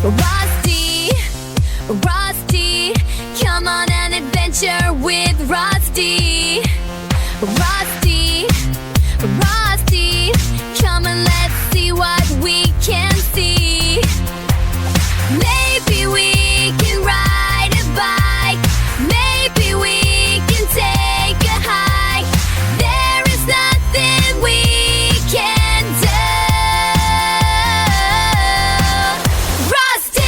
Rusty, Rusty, come on an adventure with Rusty. Rusty, Rusty, come and let's see what we can see. Maybe we can ride a bike, maybe we can take a hike. There is nothing we can do. Rusty!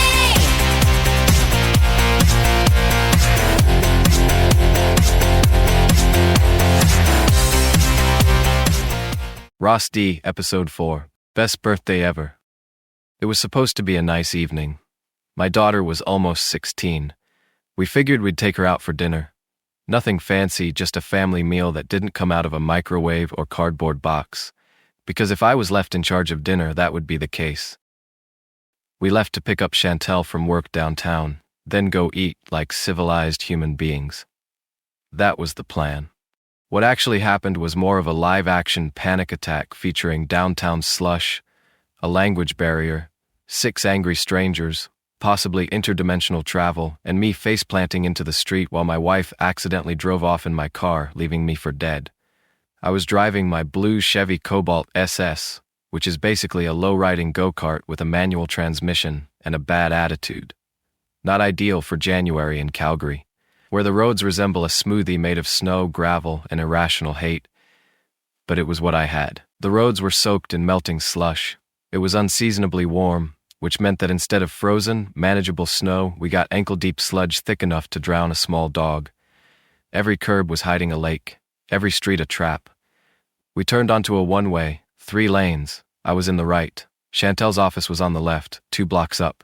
Rusty, Episode 4. Best birthday ever. It was supposed to be a nice evening. My daughter was almost 16. We figured we'd take her out for dinner. Nothing fancy, just a family meal that didn't come out of a microwave or cardboard box. Because if I was left in charge of dinner, that would be the case. We left to pick up Chantel from work downtown, then go eat like civilized human beings. That was the plan. What actually happened was more of a live-action panic attack featuring downtown slush, a language barrier, 6 angry strangers, possibly interdimensional travel, and me face-planting into the street while my wife accidentally drove off in my car, leaving me for dead. I was driving my blue Chevy Cobalt SS, which is basically a low-riding go-kart with a manual transmission and a bad attitude. Not ideal for January in Calgary, where the roads resemble a smoothie made of snow, gravel, and irrational hate. But it was what I had. The roads were soaked in melting slush. It was unseasonably warm, which meant that instead of frozen, manageable snow, we got ankle-deep sludge thick enough to drown a small dog. Every curb was hiding a lake, every street a trap. We turned onto a one-way, 3 lanes. I was in the right. Chantel's office was on the left, 2 blocks up.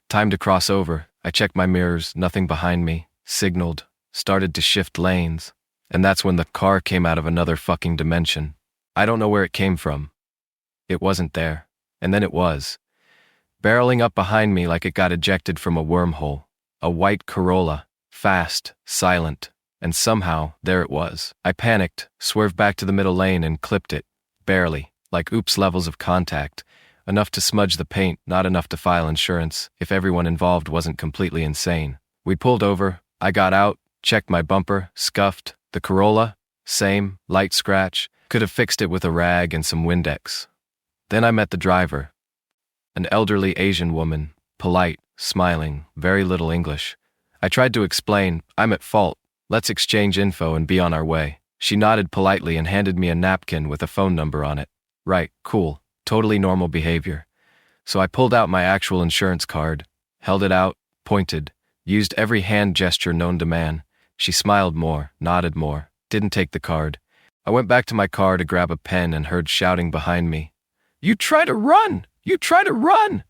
Time to cross over. I checked my mirrors, nothing behind me, signaled, started to shift lanes, and that's when the car came out of another fucking dimension. I don't know where it came from. It wasn't there. And then it was. Barreling up behind me like it got ejected from a wormhole. A white Corolla, fast, silent, and somehow, there it was. I panicked, swerved back to the middle lane and clipped it. Barely, like oops levels of contact. Enough to smudge the paint, not enough to file insurance, if everyone involved wasn't completely insane. We pulled over, I got out, checked my bumper, scuffed. The Corolla, same, light scratch, could have fixed it with a rag and some Windex. Then I met the driver. An elderly Asian woman, polite, smiling, very little English. I tried to explain, I'm at fault, let's exchange info and be on our way. She nodded politely and handed me a napkin with a phone number on it. Right, cool, totally normal behavior. So I pulled out my actual insurance card, held it out, pointed, used every hand gesture known to man. She smiled more, nodded more, didn't take the card. I went back to my car to grab a pen and heard shouting behind me. You try to run! You try to run!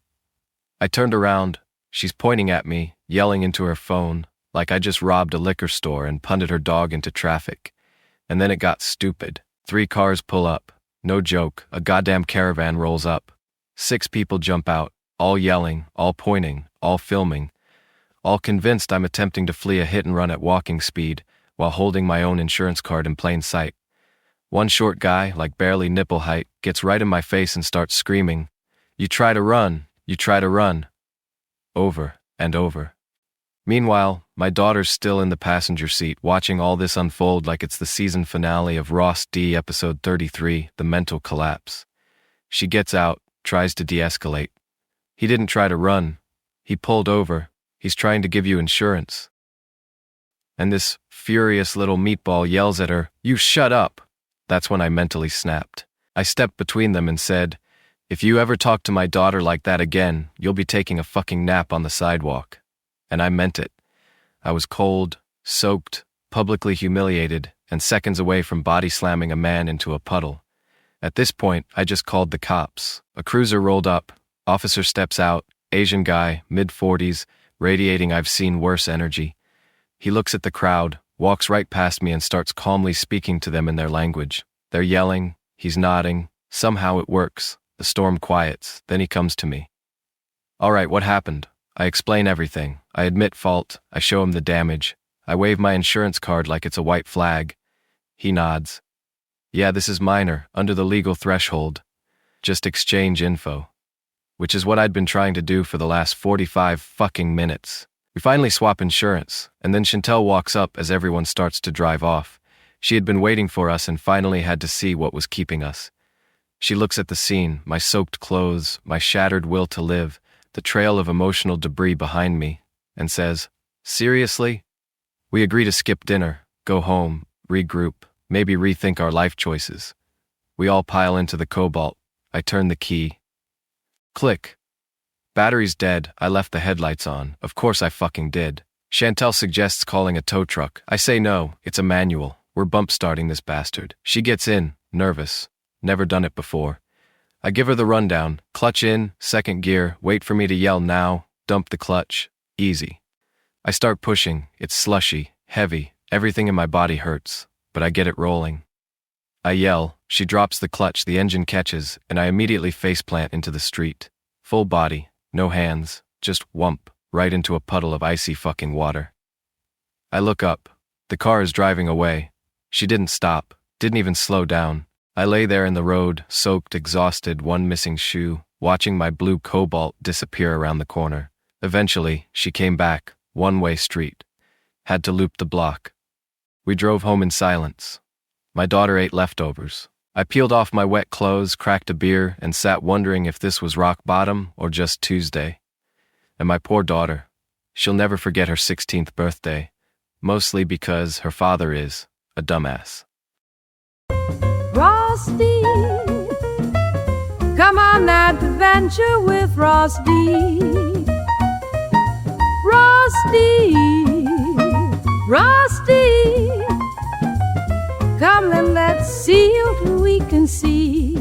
I turned around. She's pointing at me, yelling into her phone, like I just robbed a liquor store and punted her dog into traffic. And then it got stupid. 3 cars pull up. No joke, a goddamn caravan rolls up. 6 people jump out, all yelling, all pointing, all filming, all convinced I'm attempting to flee a hit and run at walking speed while holding my own insurance card in plain sight. One short guy, like barely nipple height, gets right in my face and starts screaming, You try to run, you try to run. Over and over. Meanwhile, my daughter's still in the passenger seat watching all this unfold like it's the season finale of Rusty Episode 33, The Mental Collapse. She gets out, tries to de-escalate. He didn't try to run. He pulled over. He's trying to give you insurance. And this furious little meatball yells at her, You shut up. That's when I mentally snapped. I stepped between them and said, If you ever talk to my daughter like that again, you'll be taking a fucking nap on the sidewalk. And I meant it. I was cold, soaked, publicly humiliated, and seconds away from body slamming a man into a puddle. At this point, I just called the cops. A cruiser rolled up. Officer steps out, Asian guy, mid-40s, radiating I've seen worse energy. He looks at the crowd, walks right past me and starts calmly speaking to them in their language. They're yelling, he's nodding. Somehow it works. The storm quiets. Then he comes to me. All right, what happened? I explain everything. I admit fault. I show him the damage. I wave my insurance card like it's a white flag. He nods. Yeah, this is minor, under the legal threshold. Just exchange info. which is what I'd been trying to do for the last 45 fucking minutes. We finally swap insurance, and then Chantel walks up as everyone starts to drive off. She had been waiting for us and finally had to see what was keeping us. She looks at the scene, my soaked clothes, my shattered will to live, the trail of emotional debris behind me, and says, "Seriously?" We agree to skip dinner, go home, regroup, maybe rethink our life choices. We all pile into the Cobalt. I turn the key. Click. Battery's dead. I left the headlights on. Of course I fucking did. Chantel suggests calling a tow truck. I say no, it's a manual. We're bump starting this bastard. She gets in, nervous. Never done it before. I give her the rundown. Clutch in, second gear, wait for me to yell now, dump the clutch. Easy. I start pushing. It's slushy, heavy, everything in my body hurts, but I get it rolling. I yell, she drops the clutch, the engine catches, and I immediately faceplant into the street. Full body, no hands, just whump, right into a puddle of icy fucking water. I look up. The car is driving away. She didn't stop, didn't even slow down. I lay there in the road, soaked, exhausted, one missing shoe, watching my blue Cobalt disappear around the corner. Eventually, she came back, one-way street. Had to loop the block. We drove home in silence. My daughter ate leftovers. I peeled off my wet clothes, cracked a beer, and sat wondering if this was rock bottom or just Tuesday. And my poor daughter, she'll never forget her 16th birthday, mostly because her father is a dumbass. Frosty, come on adventure with Frosty. Frosty, Frosty, come and let's see what we can see.